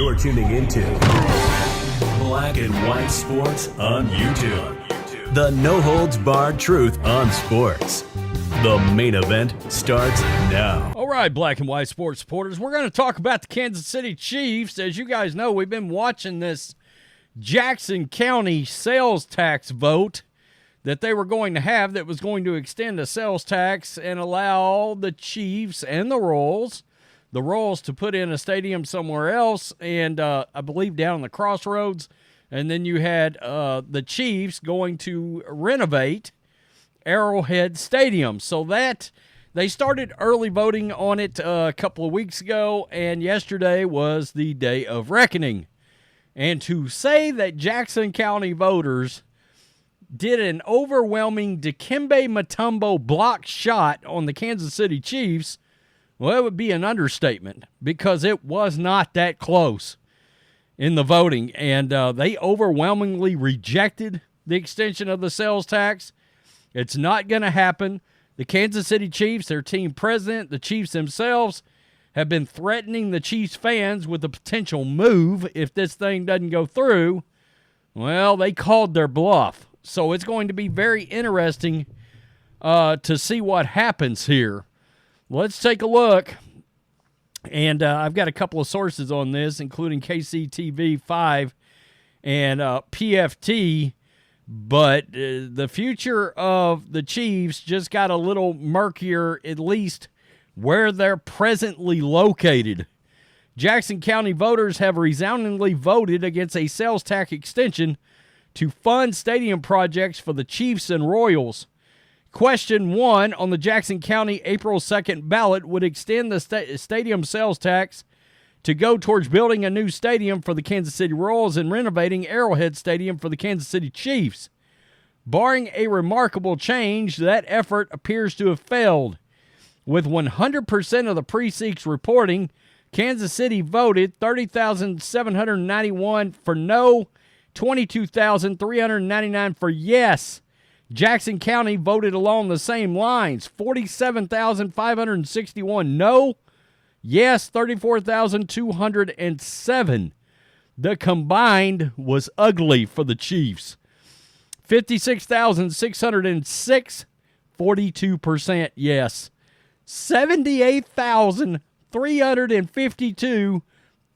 You're tuning into Black and White Sports on YouTube. The no-holds-barred truth on sports. The main event starts now. All right, Black and White Sports supporters, we're going to talk about the Kansas City Chiefs. As you guys know, we've been watching this Jackson County sales tax vote that they were going to have that was going to extend the sales tax and allow the Chiefs and the Royals to put in a stadium somewhere else, and I believe down in the Crossroads. And then you had the Chiefs going to renovate Arrowhead Stadium. So that they started early voting on it a couple of weeks ago, and yesterday was the day of reckoning. And to say that Jackson County voters did an overwhelming Dikembe Mutombo block shot on the Kansas City Chiefs, well, it would be an understatement, because it was not that close in the voting, and they overwhelmingly rejected the extension of the sales tax. It's not going to happen. The Kansas City Chiefs, their team president, the Chiefs themselves, have been threatening the Chiefs fans with a potential move if this thing doesn't go through. Well, they called their bluff. So it's going to be very interesting to see what happens here. Let's take a look. And I've got a couple of sources on this, including KCTV5 and PFT. But the future of the Chiefs just got a little murkier, at least where they're presently located. Jackson County voters have resoundingly voted against a sales tax extension to fund stadium projects for the Chiefs and Royals. Question 1 on the Jackson County April 2nd ballot would extend the stadium sales tax to go towards building a new stadium for the Kansas City Royals and renovating Arrowhead Stadium for the Kansas City Chiefs. Barring a remarkable change, that effort appears to have failed. With 100% of the precincts reporting, Kansas City voted 30,791 for no, 22,399 for yes. Jackson County voted along the same lines, 47,561 no, yes, 34,207. The combined was ugly for the Chiefs. 56,606, 42% yes. 78,352,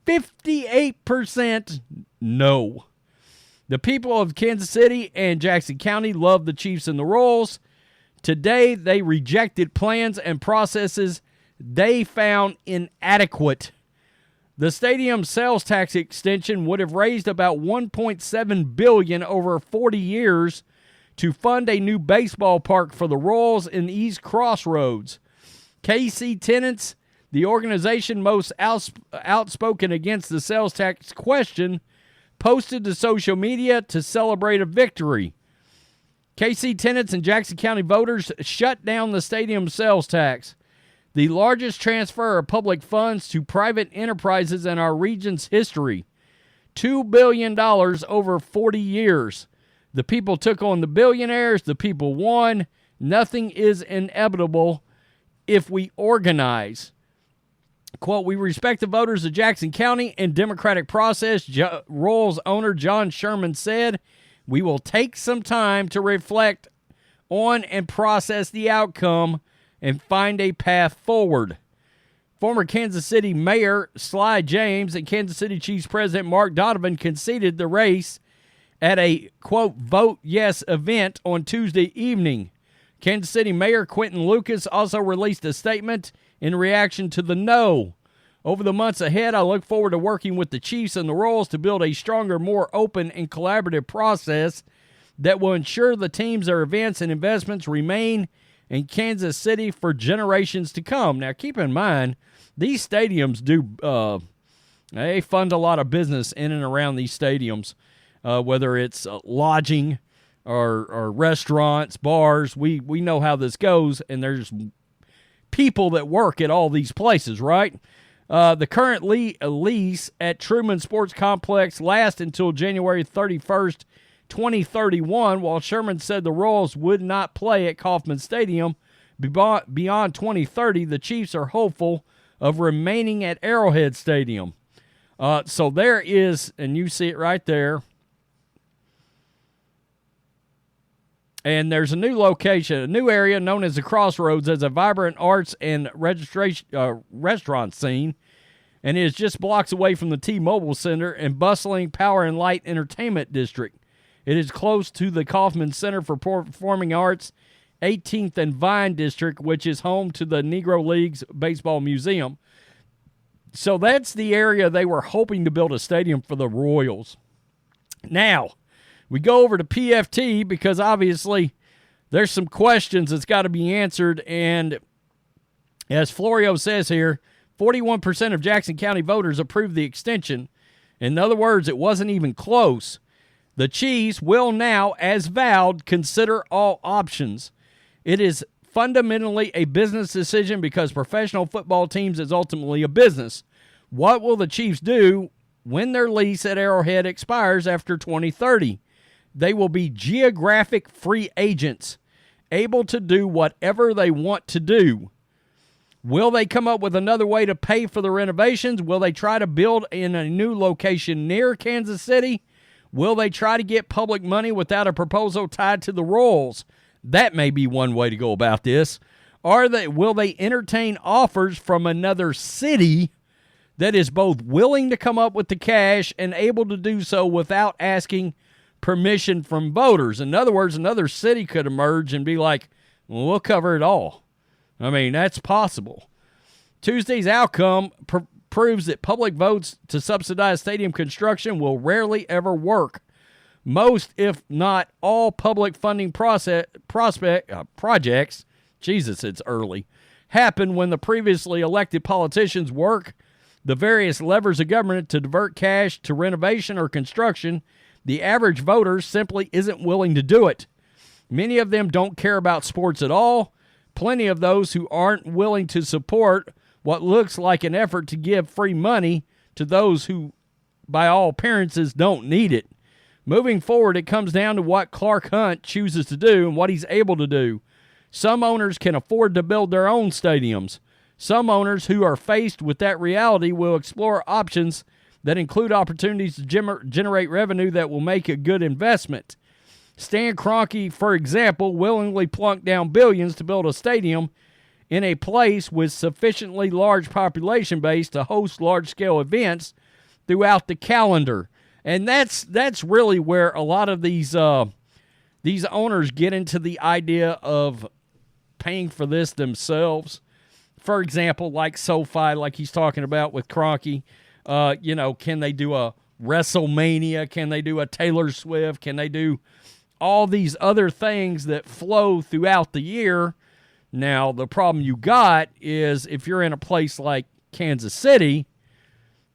58% no. The people of Kansas City and Jackson County love the Chiefs and the Royals. Today, they rejected plans and processes they found inadequate. The stadium sales tax extension would have raised about $1.7 billion over 40 years to fund a new baseball park for the Royals in East Crossroads. KC Tenants, the organization most outspoken against the sales tax question, posted to social media to celebrate a victory. KC Tenants and Jackson County voters shut down the stadium sales tax, the largest transfer of public funds to private enterprises in our region's history. $2 billion over 40 years. The people took on the billionaires. The people won. Nothing is inevitable if we organize. Quote, we respect the voters of Jackson County and democratic process, Royals owner John Sherman said. We will take some time to reflect on and process the outcome and find a path forward. Former Kansas City Mayor Sly James and Kansas City Chiefs President Mark Donovan conceded the race at a, quote, vote yes event on Tuesday evening. Kansas City Mayor Quentin Lucas also released a statement in reaction to the no. Over the months ahead, I look forward to working with the Chiefs and the Royals to build a stronger, more open and collaborative process that will ensure the teams, their events, and investments remain in Kansas City for generations to come. Now, keep in mind, these stadiums they fund a lot of business in and around these stadiums, whether it's lodging or restaurants, bars. We know how this goes, and there's people that work at all these places, right? The current lease at Truman Sports Complex lasts until January 31st, 2031, while Sherman said the Royals would not play at Kauffman Stadium beyond 2030. The Chiefs are hopeful of remaining at Arrowhead Stadium. So there is, and you see it right there. And there's a new location, a new area known as the Crossroads, as a vibrant arts and restaurant scene, and it is just blocks away from the T-Mobile Center and bustling Power and Light Entertainment District. It is close to the Kaufman Center for Performing Arts, 18th and Vine District, which is home to the Negro Leagues Baseball Museum. So that's the area they were hoping to build a stadium for the Royals. Now, we go over to PFT because obviously there's some questions that's got to be answered. And as Florio says here, 41% of Jackson County voters approved the extension. In other words, it wasn't even close. The Chiefs will now, as vowed, consider all options. It is fundamentally a business decision because professional football teams is ultimately a business. What will the Chiefs do when their lease at Arrowhead expires after 2030? They will be geographic free agents, able to do whatever they want to do. Will they come up with another way to pay for the renovations? Will they try to build in a new location near Kansas City? Will they try to get public money without a proposal tied to the Royals? That may be one way to go about this. Will they entertain offers from another city that is both willing to come up with the cash and able to do so without asking permission from voters? In other words, another city could emerge and be like, well, we'll cover it all. I mean, that's possible. Tuesday's outcome proves that public votes to subsidize stadium construction will rarely ever work. Most, if not all, public funding projects, Jesus, it's early, happen when the previously elected politicians work the various levers of government to divert cash to renovation or construction. The average voter simply isn't willing to do it. Many of them don't care about sports at all. Plenty of those who aren't willing to support what looks like an effort to give free money to those who, by all appearances, don't need it. Moving forward, it comes down to what Clark Hunt chooses to do and what he's able to do. Some owners can afford to build their own stadiums. Some owners who are faced with that reality will explore options that include opportunities to generate revenue that will make a good investment. Stan Kroenke, for example, willingly plunked down billions to build a stadium in a place with sufficiently large population base to host large-scale events throughout the calendar. And that's really where a lot of these owners get into the idea of paying for this themselves. For example, like SoFi, like he's talking about with Kroenke, can they do a WrestleMania? Can they do a Taylor Swift? Can they do all these other things that flow throughout the year? Now, the problem you got is if you're in a place like Kansas City,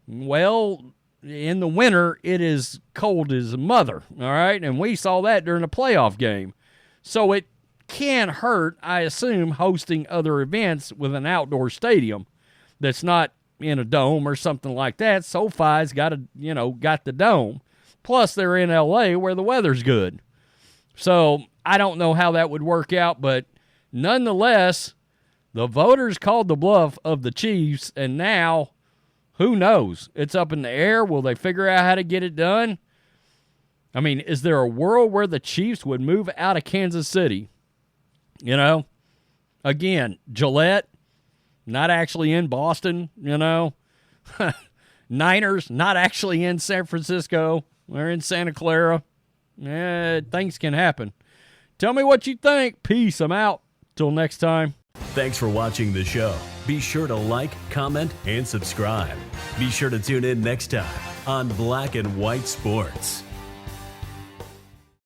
well, in the winter, it is cold as a mother, all right? And we saw that during a playoff game. So it can hurt, I assume, hosting other events with an outdoor stadium that's not in a dome or something like that. SoFi's got the dome. Plus, they're in L.A. where the weather's good. So I don't know how that would work out, but nonetheless, the voters called the bluff of the Chiefs, and now, who knows? It's up in the air. Will they figure out how to get it done? I mean, is there a world where the Chiefs would move out of Kansas City? Again, Gillette, not actually in Boston, Niners, not actually in San Francisco. They're in Santa Clara. Things can happen. Tell me what you think. Peace. I'm out. Till next time. Thanks for watching the show. Be sure to like, comment, and subscribe. Be sure to tune in next time on Black and White Sports.